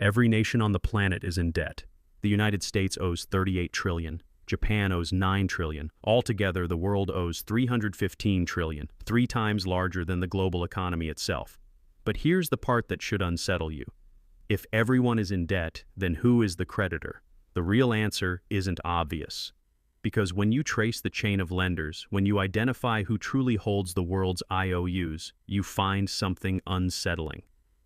Every nation on the planet is in debt. The United States owes 38 trillion. Japan owes 9 trillion. Altogether, the world owes 315 trillion, 3 times larger than the global economy itself. But here's the part that should unsettle you. If everyone is in debt, then who is the creditor? The real answer isn't obvious. Because when you trace the chain of lenders, when you identify who truly holds the world's IOUs, you find something unsettling.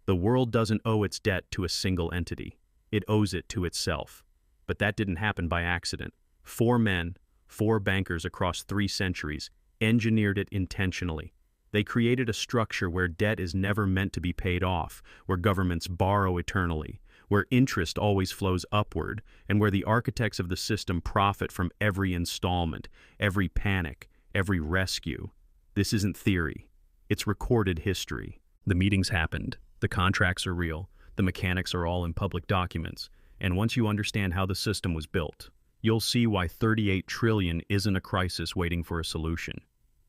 The world doesn't owe its debt to a single entity. It owes it to itself. But that didn't happen by accident. 4 men, 4 bankers across 3 centuries, engineered it intentionally. They created a structure where debt is never meant to be paid off, where governments borrow eternally, where interest always flows upward, and where the architects of the system profit from every installment, every panic, every rescue. This isn't theory. It's recorded history. The meetings happened. The contracts are real. The mechanics are all in public documents. And once you understand how the system was built, you'll see why 38 trillion isn't a crisis waiting for a solution.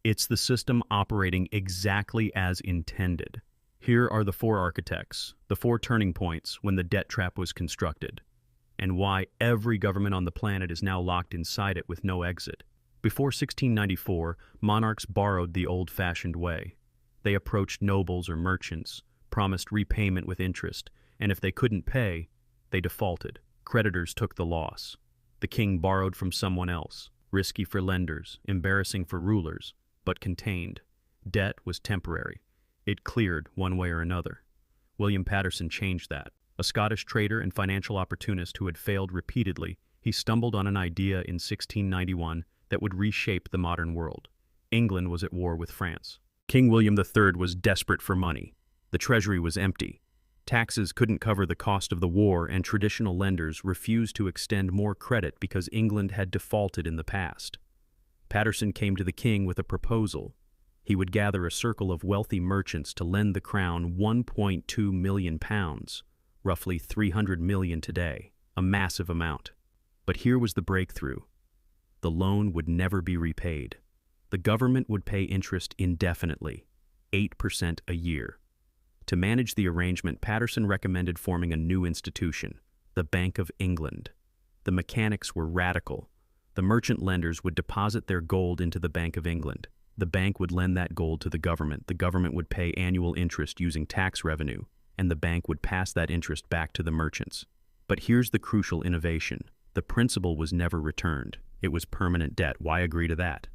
It's the system operating exactly as intended. Here are the 4 architects, the 4 turning points when the debt trap was constructed, and why every government on the planet is now locked inside it with no exit. Before 1694, monarchs borrowed the old-fashioned way. They approached nobles or merchants, promised repayment with interest, and if they couldn't pay, they defaulted. Creditors took the loss. The king borrowed from someone else, risky for lenders, embarrassing for rulers, but contained. Debt was temporary. It cleared one way or another. William Paterson changed that. A Scottish trader and financial opportunist who had failed repeatedly, he stumbled on an idea in 1691 that would reshape the modern world. England was at war with France. King William III was desperate for money. The treasury was empty. Taxes couldn't cover the cost of the war, and traditional lenders refused to extend more credit because England had defaulted in the past. Paterson came to the king with a proposal. He would gather a circle of wealthy merchants to lend the crown £1.2 million, roughly 300 million today, a massive amount. But here was the breakthrough. The loan would never be repaid. The government would pay interest indefinitely, 8% a year. To manage the arrangement, Paterson recommended forming a new institution, the Bank of England. The mechanics were radical. The merchant lenders would deposit their gold into the Bank of England. The bank would lend that gold to the government would pay annual interest using tax revenue, and the bank would pass that interest back to the merchants. But here's the crucial innovation. The principal was never returned. It was permanent debt. Why agree to that?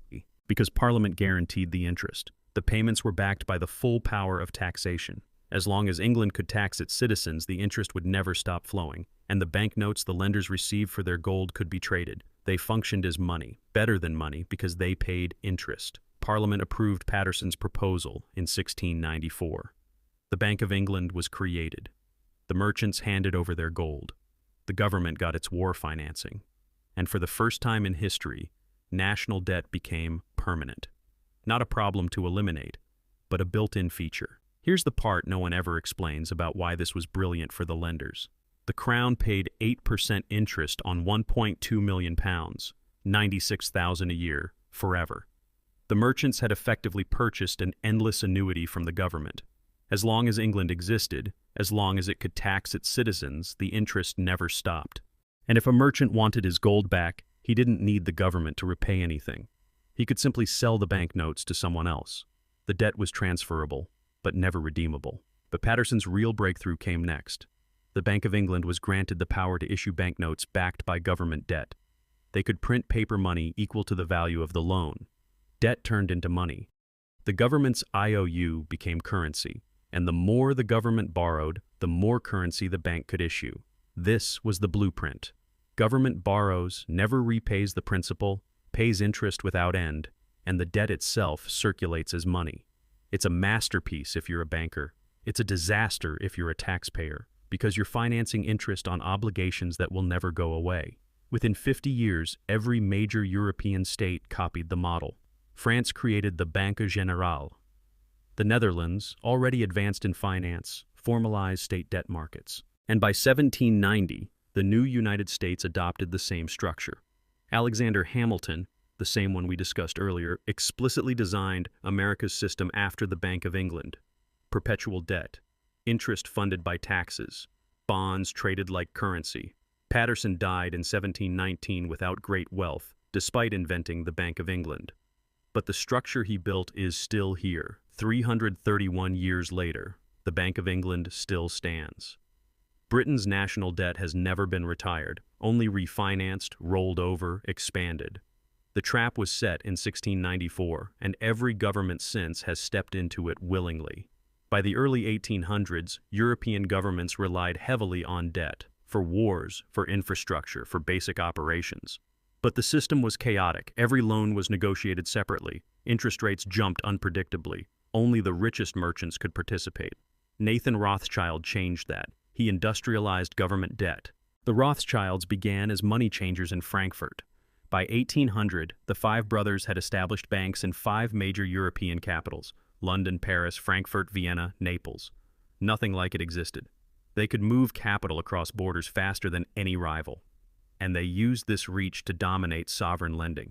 Because Parliament guaranteed the interest. The payments were backed by the full power of taxation. As long as England could tax its citizens, the interest would never stop flowing, and the banknotes the lenders received for their gold could be traded. They functioned as money, better than money, because they paid interest. Parliament approved Paterson's proposal in 1694. The Bank of England was created. The merchants handed over their gold. The government got its war financing. And for the first time in history, national debt became permanent. Not a problem to eliminate, but a built-in feature. Here's the part no one ever explains about why this was brilliant for the lenders. The Crown paid 8% interest on £1.2 million, $96,000 a year, forever. The merchants had effectively purchased an endless annuity from the government. As long as England existed, as long as it could tax its citizens, the interest never stopped. And if a merchant wanted his gold back, he didn't need the government to repay anything. He could simply sell the banknotes to someone else. The debt was transferable, but never redeemable. But Paterson's real breakthrough came next. The Bank of England was granted the power to issue banknotes backed by government debt. They could print paper money equal to the value of the loan. Debt turned into money. The government's IOU became currency, and the more the government borrowed, the more currency the bank could issue. This was the blueprint. Government borrows, never repays the principal, pays interest without end, and the debt itself circulates as money. It's a masterpiece if you're a banker. It's a disaster if you're a taxpayer, because you're financing interest on obligations that will never go away. Within 50 years, every major European state copied the model. France created the Banque Générale. The Netherlands, already advanced in finance, formalized state debt markets. And by 1790, the new United States adopted the same structure. Alexander Hamilton, the same one we discussed earlier, explicitly designed America's system after the Bank of England. Perpetual debt, interest funded by taxes, bonds traded like currency. Patterson died in 1719 without great wealth, despite inventing the Bank of England. But the structure he built is still here. 331 years later, the Bank of England still stands. Britain's national debt has never been retired, only refinanced, rolled over, expanded. The trap was set in 1694, and every government since has stepped into it willingly. By the early 1800s, European governments relied heavily on debt, for wars, for infrastructure, for basic operations. But the system was chaotic. Every loan was negotiated separately. Interest rates jumped unpredictably. Only the richest merchants could participate. Nathan Rothschild changed that. He industrialized government debt. The Rothschilds began as money changers in Frankfurt. By 1800, the five brothers had established banks in 5 major European capitals: London, Paris, Frankfurt, Vienna, Naples. Nothing like it existed. They could move capital across borders faster than any rival. And they used this reach to dominate sovereign lending.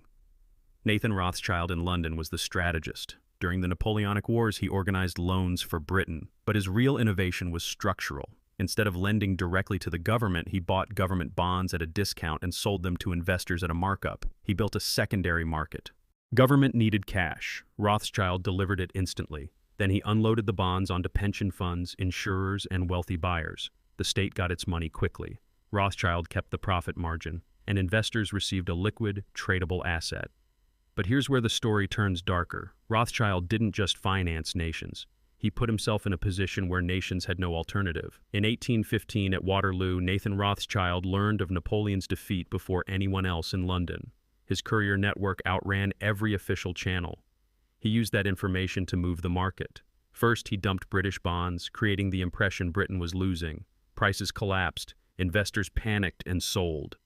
Nathan Rothschild in London was the strategist. During the Napoleonic Wars, he organized loans for Britain, but his real innovation was structural. Instead of lending directly to the government, he bought government bonds at a discount and sold them to investors at a markup. He built a secondary market. Government needed cash. Rothschild delivered it instantly. Then he unloaded the bonds onto pension funds, insurers, and wealthy buyers. The state got its money quickly. Rothschild kept the profit margin, and investors received a liquid, tradable asset. But here's where the story turns darker. Rothschild didn't just finance nations. He put himself in a position where nations had no alternative. In 1815 at Waterloo, Nathan Rothschild learned of Napoleon's defeat before anyone else in London. His courier network outran every official channel. He used that information to move the market. First, he dumped British bonds, creating the impression Britain was losing. Prices collapsed. Investors panicked and sold.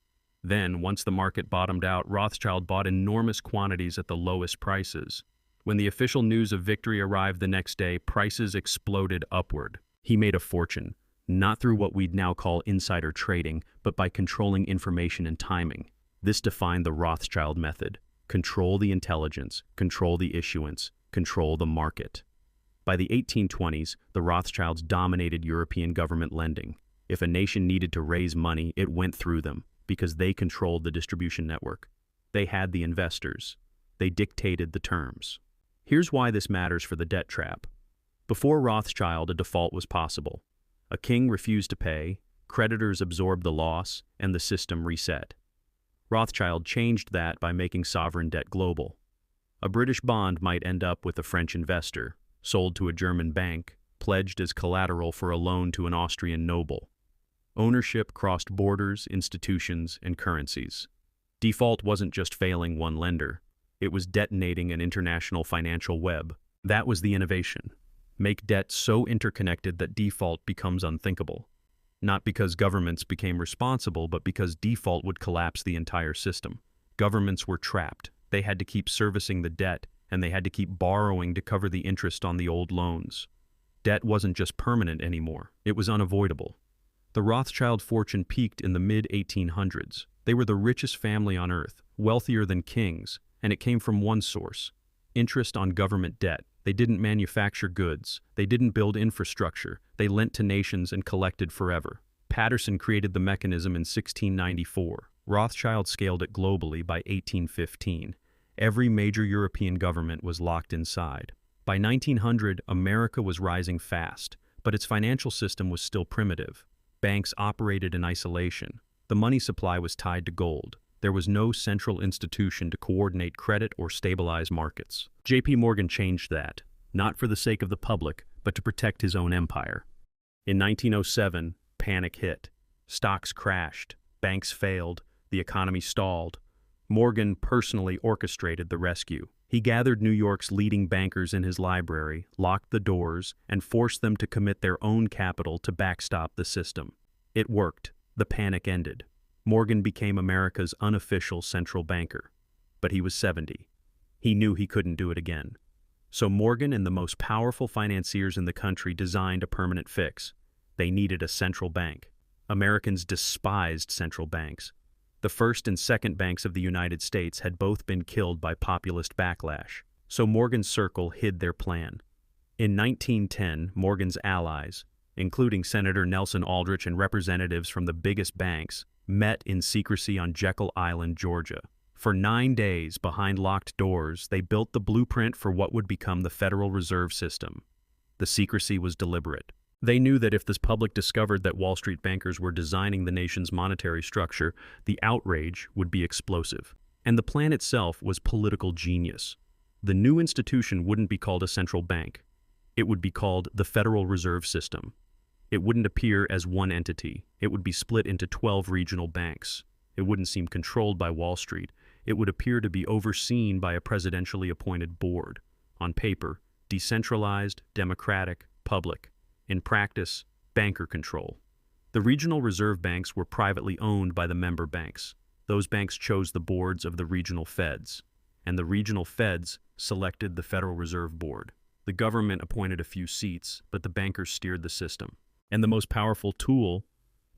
Then, once the market bottomed out, Rothschild bought enormous quantities at the lowest prices. When the official news of victory arrived the next day, prices exploded upward. He made a fortune, not through what we'd now call insider trading, but by controlling information and timing. This defined the Rothschild method. Control the intelligence, control the issuance, control the market. By the 1820s, the Rothschilds dominated European government lending. If a nation needed to raise money, it went through them, because they controlled the distribution network. They had the investors. They dictated the terms. Here's why this matters for the debt trap. Before Rothschild, a default was possible. A king refused to pay, creditors absorbed the loss, and the system reset. Rothschild changed that by making sovereign debt global. A British bond might end up with a French investor, sold to a German bank, pledged as collateral for a loan to an Austrian noble. Ownership crossed borders, institutions, and currencies. Default wasn't just failing one lender. It was detonating an international financial web. That was the innovation. Make debt so interconnected that default becomes unthinkable. Not because governments became responsible, but because default would collapse the entire system. Governments were trapped. They had to keep servicing the debt, and they had to keep borrowing to cover the interest on the old loans. Debt wasn't just permanent anymore. It was unavoidable. The Rothschild fortune peaked in the mid-1800s. They were the richest family on earth, wealthier than kings, and it came from one source: interest on government debt. They didn't manufacture goods. They didn't build infrastructure. They lent to nations and collected forever. Patterson created the mechanism in 1694. Rothschild scaled it globally by 1815. Every major European government was locked inside. By 1900, America was rising fast, but its financial system was still primitive. Banks operated in isolation. The money supply was tied to gold. There was no central institution to coordinate credit or stabilize markets. J.P. Morgan changed that, not for the sake of the public, but to protect his own empire. In 1907, panic hit. Stocks crashed. Banks failed. The economy stalled. Morgan personally orchestrated the rescue. He gathered New York's leading bankers in his library, locked the doors, and forced them to commit their own capital to backstop the system. It worked. The panic ended. Morgan became America's unofficial central banker. But he was 70. He knew he couldn't do it again. So Morgan and the most powerful financiers in the country designed a permanent fix. They needed a central bank. Americans despised central banks. The first and second banks of the United States had both been killed by populist backlash. So Morgan's circle hid their plan. In 1910, Morgan's allies, including Senator Nelson Aldrich and representatives from the biggest banks, met in secrecy on Jekyll Island, Georgia. For 9 days, behind locked doors, they built the blueprint for what would become the Federal Reserve System. The secrecy was deliberate. They knew that if the public discovered that Wall Street bankers were designing the nation's monetary structure, the outrage would be explosive. And the plan itself was political genius. The new institution wouldn't be called a central bank. It would be called the Federal Reserve System. It wouldn't appear as one entity. It would be split into 12 regional banks. It wouldn't seem controlled by Wall Street. It would appear to be overseen by a presidentially appointed board. On paper, decentralized, democratic, public. In practice, banker control. The regional reserve banks were privately owned by the member banks. Those banks chose the boards of the regional feds, and the regional feds selected the Federal Reserve Board. The government appointed a few seats, but the bankers steered the system. And the most powerful tool,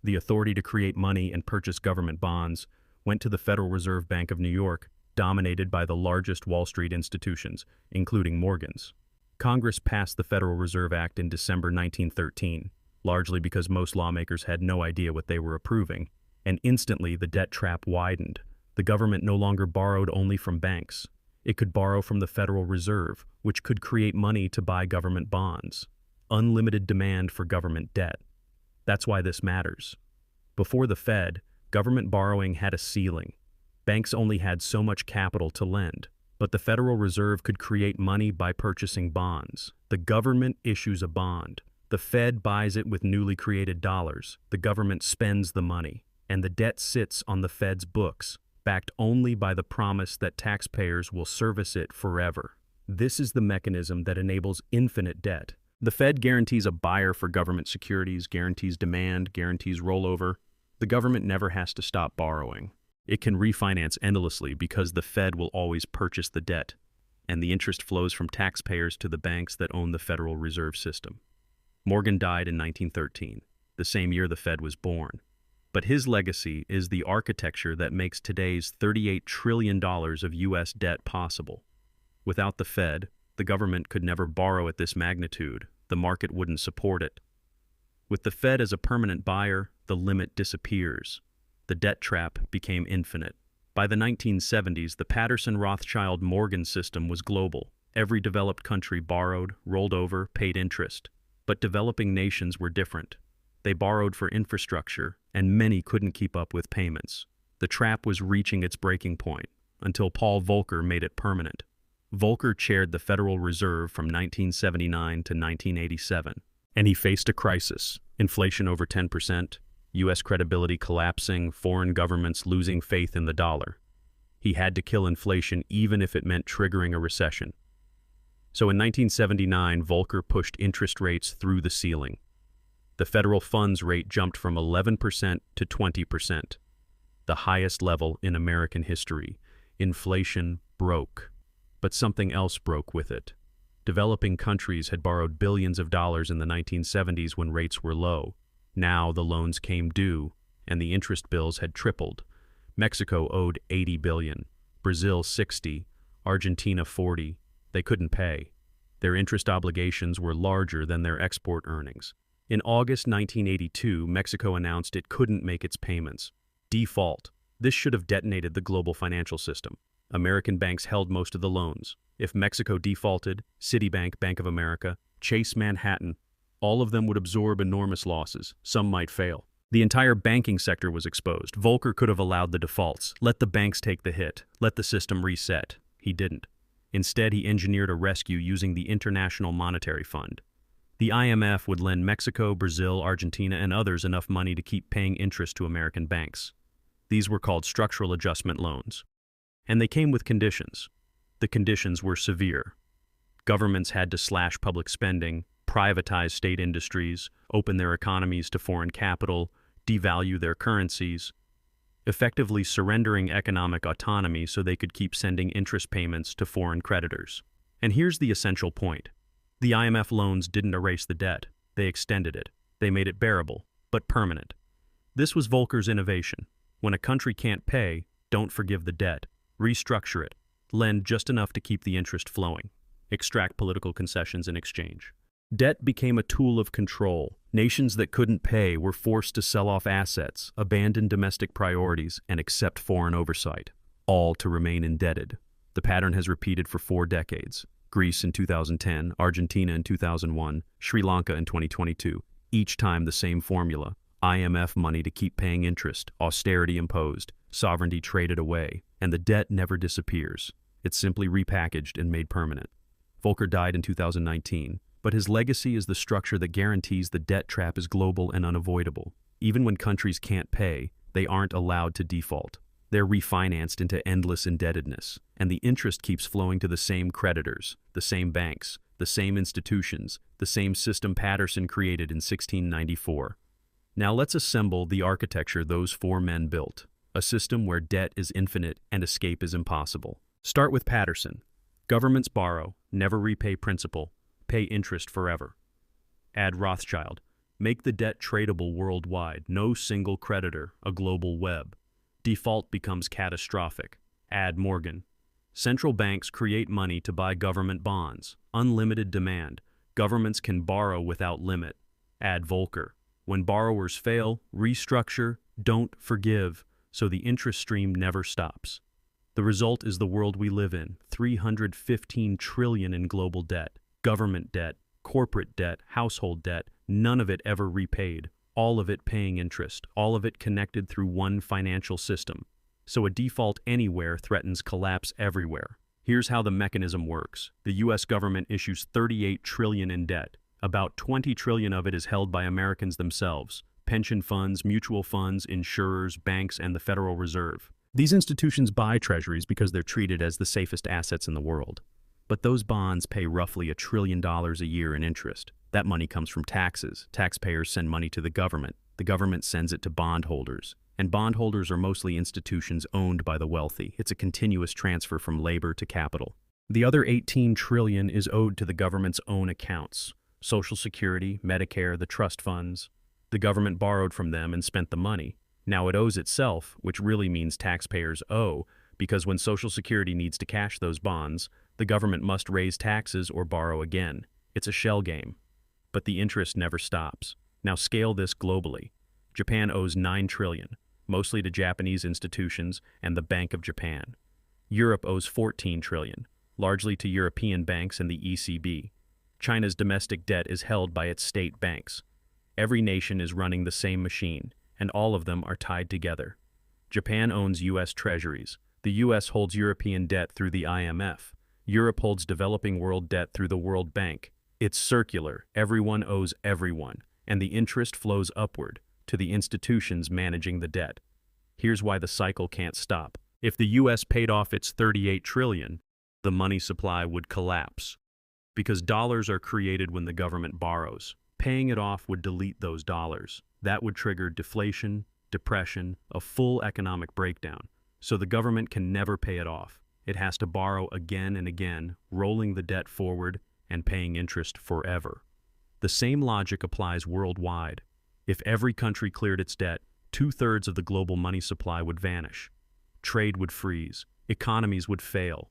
the authority to create money and purchase government bonds, went to the Federal Reserve Bank of New York, dominated by the largest Wall Street institutions, including Morgan's. Congress passed the Federal Reserve Act in December 1913, largely because most lawmakers had no idea what they were approving, and instantly the debt trap widened. The government no longer borrowed only from banks. It could borrow from the Federal Reserve, which could create money to buy government bonds. Unlimited demand for government debt. That's why this matters. Before the Fed, government borrowing had a ceiling. Banks only had so much capital to lend. But the Federal Reserve could create money by purchasing bonds. The government issues a bond. The Fed buys it with newly created dollars. The government spends the money. And the debt sits on the Fed's books, backed only by the promise that taxpayers will service it forever. This is the mechanism that enables infinite debt. The Fed guarantees a buyer for government securities, guarantees demand, guarantees rollover. The government never has to stop borrowing. It can refinance endlessly because the Fed will always purchase the debt, and the interest flows from taxpayers to the banks that own the Federal Reserve System. Morgan died in 1913, the same year the Fed was born. But his legacy is the architecture that makes today's $38 trillion of U.S. debt possible. Without the Fed, the government could never borrow at this magnitude. The market wouldn't support it. With the Fed as a permanent buyer, the limit disappears. The debt trap became infinite. By the 1970s, the Patterson-Rothschild-Morgan system was global. Every developed country borrowed, rolled over, paid interest. But developing nations were different. They borrowed for infrastructure, and many couldn't keep up with payments. The trap was reaching its breaking point, until Paul Volcker made it permanent. Volcker chaired the Federal Reserve from 1979 to 1987, and he faced a crisis: inflation over 10%, U.S. credibility collapsing, foreign governments losing faith in the dollar. He had to kill inflation even if it meant triggering a recession. So in 1979, Volcker pushed interest rates through the ceiling. The federal funds rate jumped from 11% to 20%, the highest level in American history. Inflation broke, but something else broke with it. Developing countries had borrowed billions of dollars in the 1970s when rates were low. Now the loans came due, and the interest bills had tripled. Mexico owed $80 billion, Brazil $60, Argentina $40. They couldn't pay. Their interest obligations were larger than their export earnings. In August 1982, Mexico announced it couldn't make its payments. Default. This should have detonated the global financial system. American banks held most of the loans. If Mexico defaulted, Citibank, Bank of America, Chase Manhattan, all of them would absorb enormous losses. Some might fail. The entire banking sector was exposed. Volcker could have allowed the defaults, let the banks take the hit, let the system reset. He didn't. Instead, he engineered a rescue using the International Monetary Fund. The IMF would lend Mexico, Brazil, Argentina, and others enough money to keep paying interest to American banks. These were called structural adjustment loans. And they came with conditions. The conditions were severe. Governments had to slash public spending, privatize state industries, open their economies to foreign capital, devalue their currencies, effectively surrendering economic autonomy so they could keep sending interest payments to foreign creditors. And here's the essential point. The IMF loans didn't erase the debt. They extended it. They made it bearable, but permanent. This was Volcker's innovation. When a country can't pay, don't forgive the debt. Restructure it. Lend just enough to keep the interest flowing. Extract political concessions in exchange. Debt became a tool of control. Nations that couldn't pay were forced to sell off assets, abandon domestic priorities, and accept foreign oversight, all to remain indebted. The pattern has repeated for 4 decades. Greece in 2010, Argentina in 2001, Sri Lanka in 2022. Each time the same formula. IMF money to keep paying interest, austerity imposed, sovereignty traded away, and the debt never disappears. It's simply repackaged and made permanent. Volcker died in 2019, but his legacy is the structure that guarantees the debt trap is global and unavoidable. Even when countries can't pay, they aren't allowed to default. They're refinanced into endless indebtedness, and the interest keeps flowing to the same creditors, the same banks, the same institutions, the same system Patterson created in 1694. Now let's assemble the architecture those 4 men built, a system where debt is infinite and escape is impossible. Start with Patterson. Governments borrow, never repay principal, pay interest forever. Add Rothschild. Make the debt tradable worldwide, no single creditor, a global web. Default becomes catastrophic. Add Morgan. Central banks create money to buy government bonds. Unlimited demand. Governments can borrow without limit. Add Volcker. When borrowers fail, restructure, don't forgive, so the interest stream never stops. The result is the world we live in, 315 trillion in global debt, government debt, corporate debt, household debt, none of it ever repaid, all of it paying interest, all of it connected through one financial system. So a default anywhere threatens collapse everywhere. Here's how the mechanism works. The US government issues 38 trillion in debt. About 20 trillion of it is held by Americans themselves, pension funds, mutual funds, insurers, banks, and the Federal Reserve. These institutions buy treasuries because they're treated as the safest assets in the world. But those bonds pay roughly $1 trillion a year in interest. That money comes from taxes. Taxpayers send money to the government. The government sends it to bondholders. And bondholders are mostly institutions owned by the wealthy. It's a continuous transfer from labor to capital. The other 18 trillion is owed to the government's own accounts. Social Security, Medicare, the trust funds. The government borrowed from them and spent the money. Now it owes itself, which really means taxpayers owe, because when Social Security needs to cash those bonds, the government must raise taxes or borrow again. It's a shell game. But the interest never stops. Now scale this globally. Japan owes 9 trillion, mostly to Japanese institutions and the Bank of Japan. Europe owes 14 trillion, largely to European banks and the ECB. China's domestic debt is held by its state banks. Every nation is running the same machine, and all of them are tied together. Japan owns U.S. treasuries. The U.S. holds European debt through the IMF. Europe holds developing world debt through the World Bank. It's circular. Everyone owes everyone, and the interest flows upward to the institutions managing the debt. Here's why the cycle can't stop. If the U.S. paid off its 38 trillion, the money supply would collapse. Because dollars are created when the government borrows. Paying it off would delete those dollars. That would trigger deflation, depression, a full economic breakdown. So the government can never pay it off. It has to borrow again and again, rolling the debt forward and paying interest forever. The same logic applies worldwide. If every country cleared its debt, 2/3 of the global money supply would vanish. Trade would freeze. Economies would fail.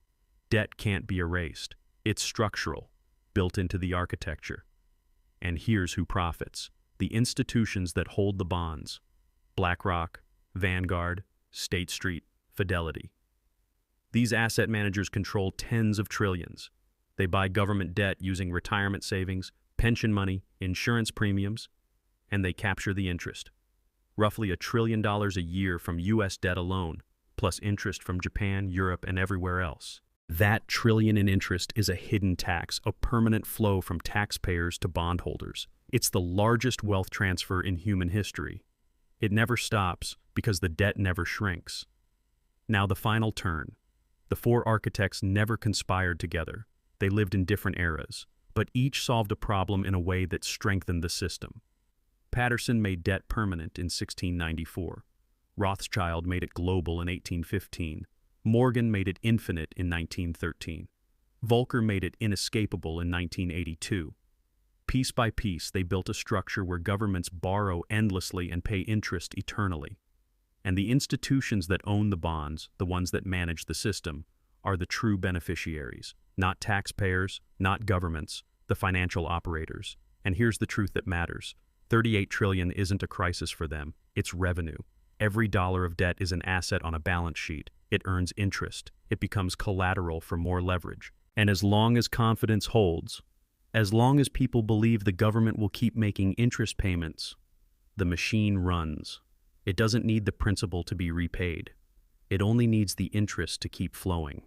Debt can't be erased. It's structural, built into the architecture. And here's who profits. The institutions that hold the bonds. BlackRock, Vanguard, State Street, Fidelity. These asset managers control tens of trillions. They buy government debt using retirement savings, pension money, insurance premiums, and they capture the interest. Roughly $1 trillion a year from U.S. debt alone, plus interest from Japan, Europe, and everywhere else. That trillion in interest is a hidden tax, a permanent flow from taxpayers to bondholders. It's the largest wealth transfer in human history. It never stops because the debt never shrinks. Now the final turn. The 4 architects never conspired together. They lived in different eras, but each solved a problem in a way that strengthened the system. Patterson made debt permanent in 1694. Rothschild made it global in 1815. Morgan made it infinite in 1913. Volcker made it inescapable in 1982. Piece by piece, they built a structure where governments borrow endlessly and pay interest eternally. And the institutions that own the bonds, the ones that manage the system, are the true beneficiaries. Not taxpayers, not governments, the financial operators. And here's the truth that matters. 38 trillion isn't a crisis for them, it's revenue. Every dollar of debt is an asset on a balance sheet. It earns interest. It becomes collateral for more leverage. And as long as confidence holds, as long as people believe the government will keep making interest payments, the machine runs. It doesn't need the principal to be repaid. It only needs the interest to keep flowing.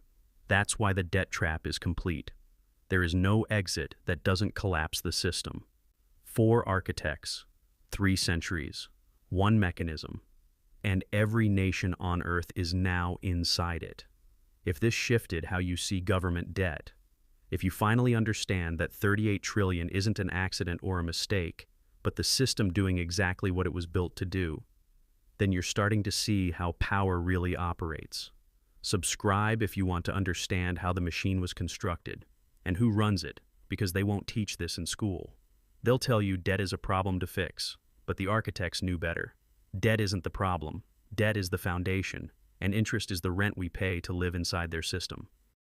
That's why the debt trap is complete. There is no exit that doesn't collapse the system. 4 architects, 3 centuries, 1 mechanism, and every nation on earth is now inside it. If this shifted how you see government debt, if you finally understand that 38 trillion isn't an accident or a mistake, but the system doing exactly what it was built to do, then you're starting to see how power really operates. Subscribe if you want to understand how the machine was constructed and who runs it, because they won't teach this in school. They'll tell you debt is a problem to fix, but the architects knew better. Debt isn't the problem. Debt is the foundation, and interest is the rent we pay to live inside their system.